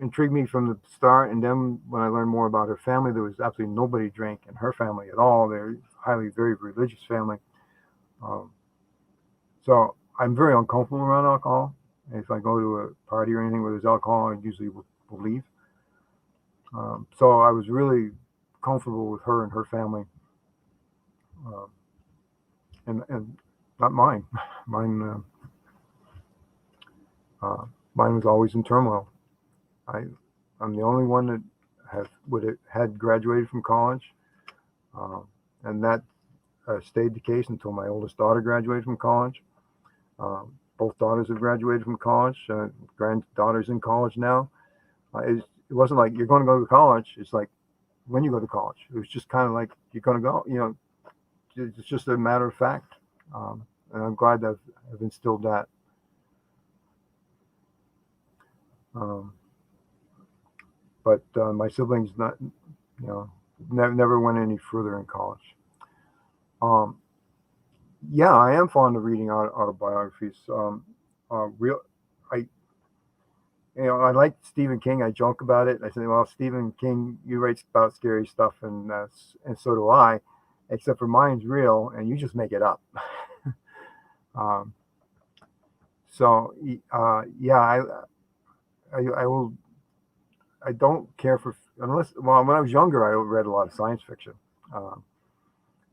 intrigued me from the start. And then when I learned more about her family, there was absolutely nobody drank in her family at all. They're very religious family. So I'm very uncomfortable around alcohol. And if I go to a party or anything where there's alcohol, I usually will leave. So I was really comfortable with her and her family. And not mine. Mine was always in turmoil. I'm the only one that had graduated from college, and that stayed the case until my oldest daughter graduated from college. Both daughters have graduated from college. Granddaughter's in college now. It wasn't like you're going to go to college. It's like when you go to college. It was just kind of like you're going to go. It's just a matter of fact. And I'm glad that I've instilled that. But my siblings never went any further in college. Yeah, I am fond of reading autobiographies. I like Stephen King. I joke about it. I say, well, Stephen King, you write about scary stuff, and so do I, except for mine's real, and you just make it up. Yeah, I will. I don't care for when I was younger, I read a lot of science fiction,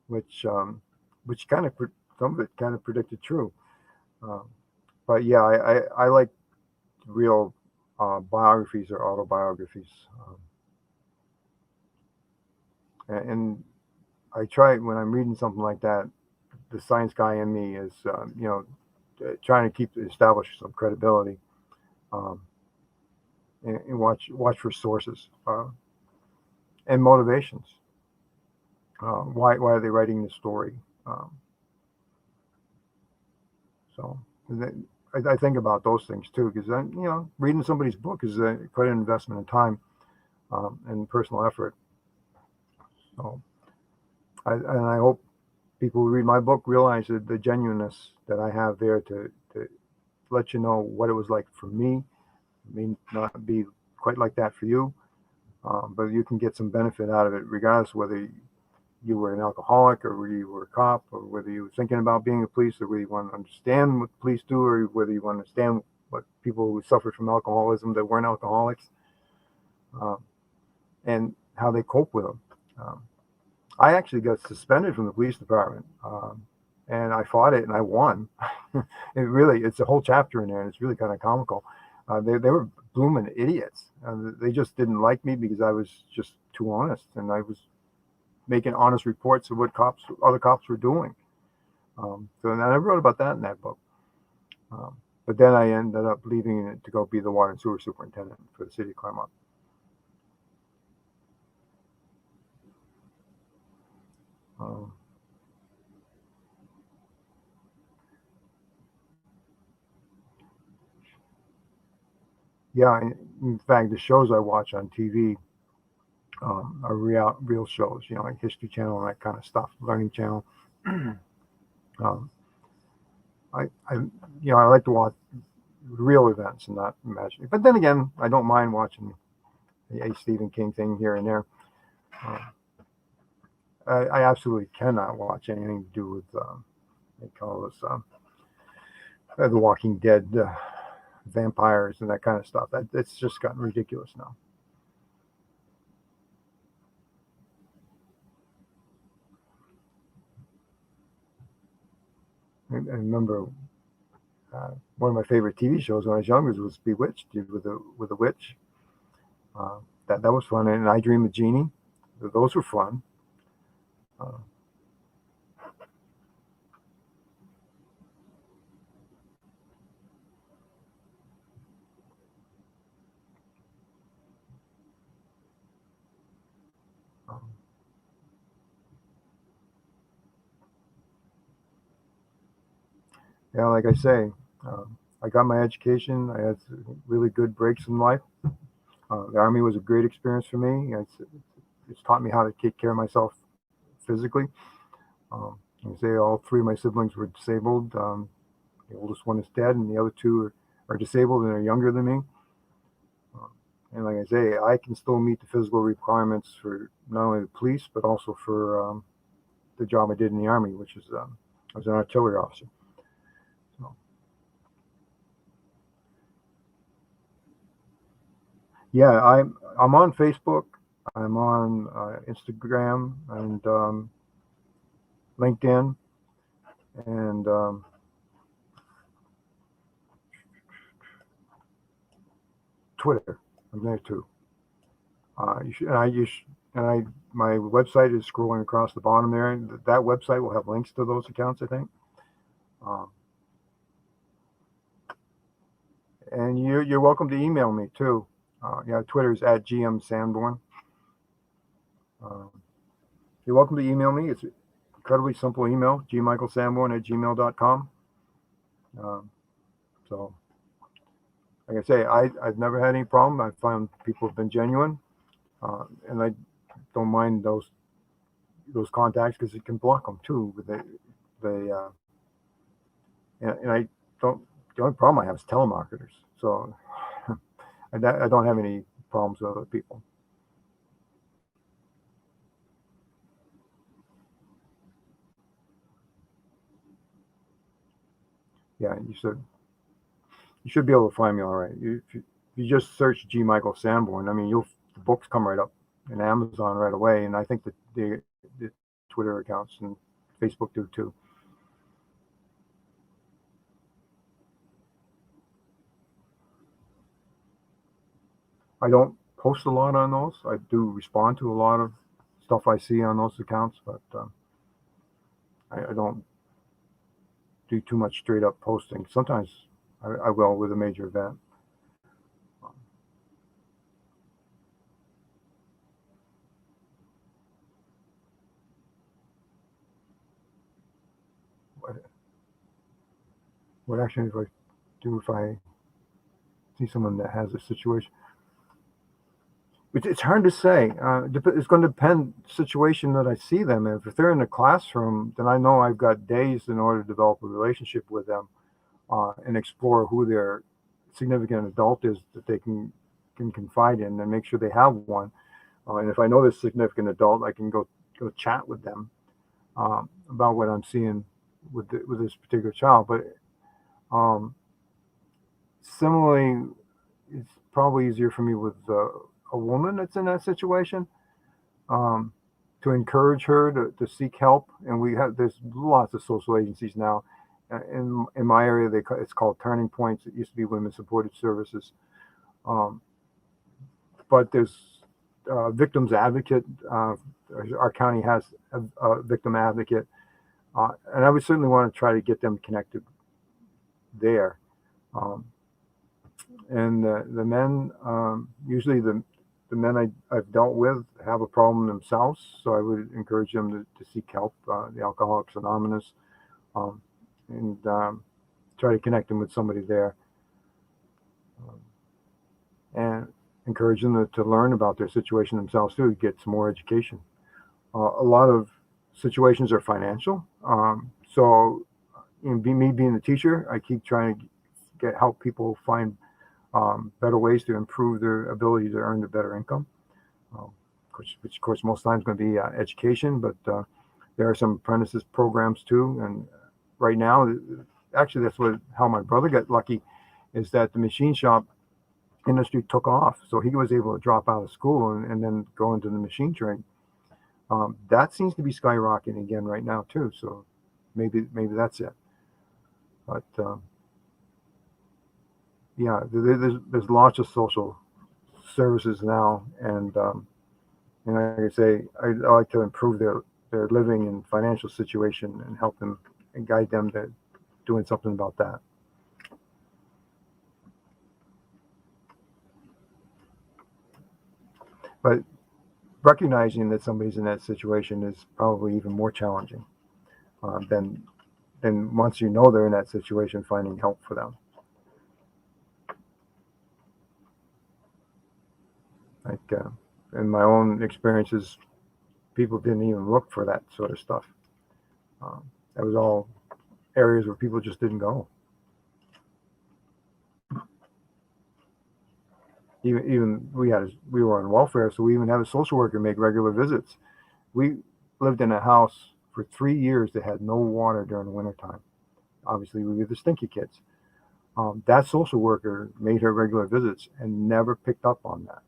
which kind of some of it kind of predicted true. But yeah, I like real biographies or autobiographies, and I try when I'm reading something like that. The science guy in me is trying to establish some credibility. And watch for sources and motivations. Why are they writing this story? So I think about those things too, because reading somebody's book is quite an investment in time and personal effort. So I hope people who read my book realize the genuineness that I have there to let you know what it was like for me. It may not be quite like that for you, but you can get some benefit out of it, regardless whether you were an alcoholic or whether you were a cop or whether you were thinking about being a police or whether you want to understand what police do or whether you want to understand what people who suffered from alcoholism that weren't alcoholics and how they cope with them. I actually got suspended from the police department, and I fought it and I won. It's a whole chapter in there, and it's really kind of comical. They were blooming idiots. They just didn't like me because I was just too honest, and I was making honest reports of what other cops were doing. So and I wrote about that in that book. But then I ended up leaving it to go be the water and sewer superintendent for the city of Claremont. Yeah, in fact, the shows I watch on TV are real shows, like History Channel and that kind of stuff, Learning Channel. I like to watch real events and not imagining. But then again, I don't mind watching a Stephen King thing here and there. I absolutely cannot watch anything to do with they call this The Walking Dead, vampires and that kind of stuff. It's just gotten ridiculous now. I remember one of my favorite TV shows when I was younger was Bewitched with a witch. That was fun, and I Dream of Jeannie. Those were fun. Yeah, like I say, I got my education. I had really good breaks in life. The Army was a great experience for me. It's taught me how to take care of myself physically. Like I say, all three of my siblings were disabled. The oldest one is dead, and the other two are disabled and are younger than me. And like I say, I can still meet the physical requirements for not only the police, but also for the job I did in the Army, which is I was an artillery officer. So, yeah, I'm on Facebook. I'm on Instagram and LinkedIn, and Twitter. I'm there too. My website is scrolling across the bottom there. That website will have links to those accounts, I think. And you're welcome to email me too. Twitter is at GM you're welcome to email me. It's incredibly simple email, gmichaelsanborn@gmail.com. So, like I say, I've never had any problem. I found people have been genuine, and I don't mind those contacts because you can block them too. With and I don't. The only problem I have is telemarketers. So I don't have any problems with other people. Yeah, you should be able to find me all right. If you just search G. Michael Sanborn, I mean, the books come right up in Amazon right away, and I think that the Twitter accounts and Facebook do too. I don't post a lot on those. I do respond to a lot of stuff I see on those accounts, but I don't do too much straight up posting. Sometimes I will with a major event. What actually do I do if I see someone that has a situation? It's hard to say. It's going to depend situation that I see them in. If they're in the classroom, then I know I've got days in order to develop a relationship with them and explore who their significant adult is that they can confide in and make sure they have one. And if I know this significant adult, I can go chat with them about what I'm seeing with this particular child. But similarly, it's probably easier for me with a woman that's in that situation to encourage her to seek help. And there's lots of social agencies now. In my area, it's called Turning Points. It used to be Women's Supported Services. But there's Victims Advocate. Our county has a victim advocate. And I would certainly want to try to get them connected there. And the men, usually the men I've dealt with have a problem themselves, so I would encourage them to seek help, the Alcoholics Anonymous, and try to connect them with somebody there, and encourage them to learn about their situation themselves too, get some more education. A lot of situations are financial, so me being a teacher, I keep trying to help people find better ways to improve their ability to earn a better income, which of course most times going to be education, but there are some apprentices programs too. And right now, actually that's how my brother got lucky, is that the machine shop industry took off. So he was able to drop out of school and then go into the machine trade. That seems to be skyrocketing again right now too. So maybe that's it. But yeah, there's lots of social services now, and like I say, I like to improve their living and financial situation and help them and guide them to doing something about that. But recognizing that somebody's in that situation is probably even more challenging than once you know they're in that situation, finding help for them. Like in my own experiences, people didn't even look for that sort of stuff. That was all areas where people just didn't go. Even we were on welfare, so we even had a social worker make regular visits. We lived in a house for 3 years that had no water during the wintertime. Obviously, we were the stinky kids. That social worker made her regular visits and never picked up on that.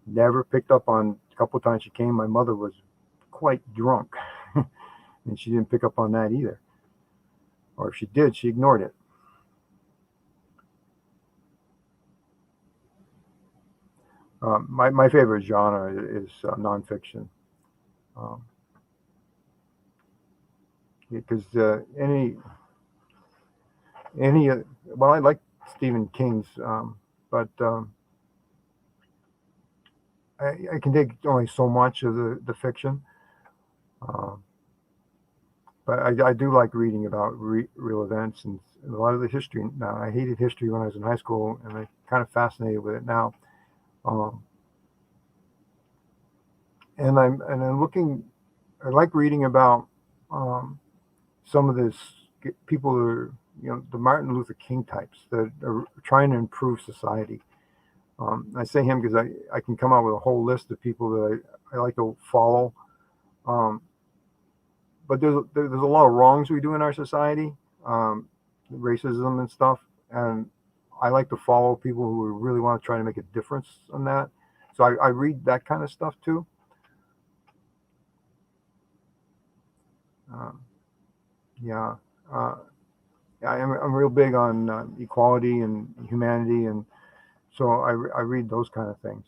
Never picked up on a couple of times she came. My mother was quite drunk, and she didn't pick up on that either. Or if she did, she ignored it. My favorite genre is nonfiction. Because any well, I like Stephen King's, but I can take only so much of the fiction. But I do like reading about real events and a lot of the history. Now, I hated history when I was in high school, and I'm kind of fascinated with it now. And I'm looking. I like reading about some of this people that are, the Martin Luther King types that are trying to improve society. I say him because I can come out with a whole list of people that I like to follow. But there's a lot of wrongs we do in our society, racism and stuff, and I like to follow people who really want to try to make a difference on that. So I read that kind of stuff too. Yeah, I'm real big on equality and humanity, and so I read those kind of things.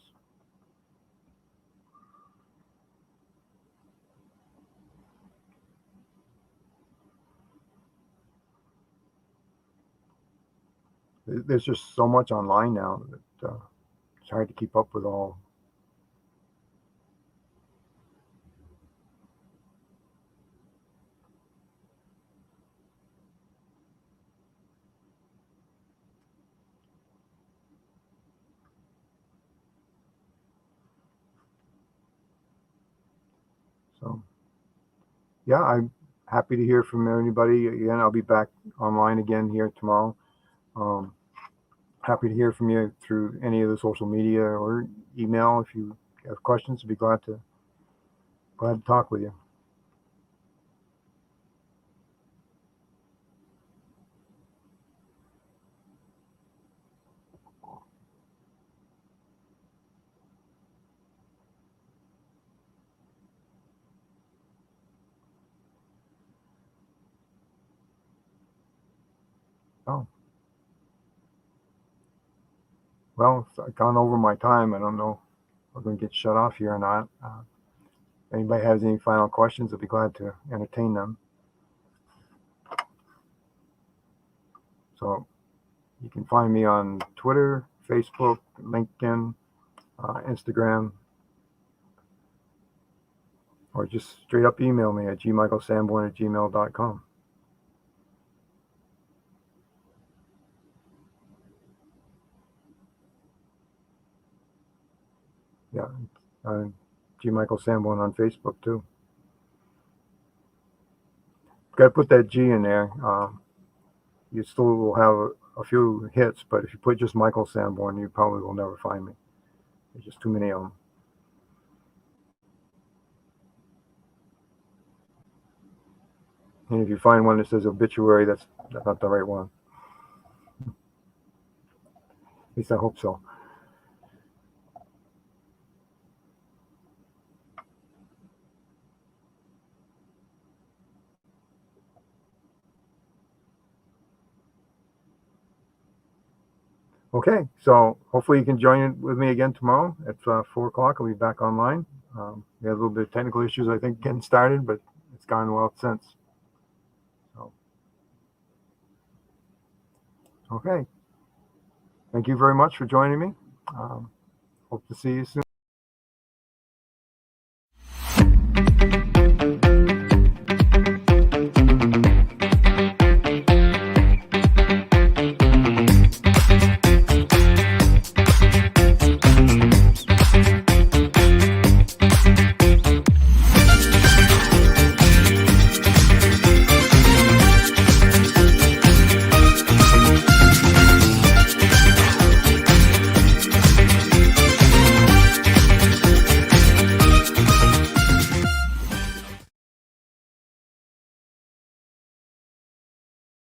There's just so much online now that it's hard to keep up with all. So, yeah, I'm happy to hear from anybody. Again, I'll be back online again here tomorrow. Happy to hear from you through any of the social media or email. If you have questions, I'd be glad to talk with you. Oh, well, I've gone over my time. I don't know if we're going to get shut off here or not. Anybody has any final questions, I'd be glad to entertain them. So you can find me on Twitter, Facebook, LinkedIn, Instagram, or just straight up email me at gmichaelsanborn@gmail.com. Yeah, G. Michael Sanborn on Facebook too. Got to put that G in there. You still will have a few hits, but if you put just Michael Sanborn, you probably will never find me. There's just too many of them. And if you find one that says obituary, that's not the right one. At least I hope so. Okay, so hopefully you can join with me again tomorrow at 4 o'clock. I'll be back online. We had a little bit of technical issues, I think, getting started, but it's gone well since. So, okay. Thank you very much for joining me. Hope to see you soon.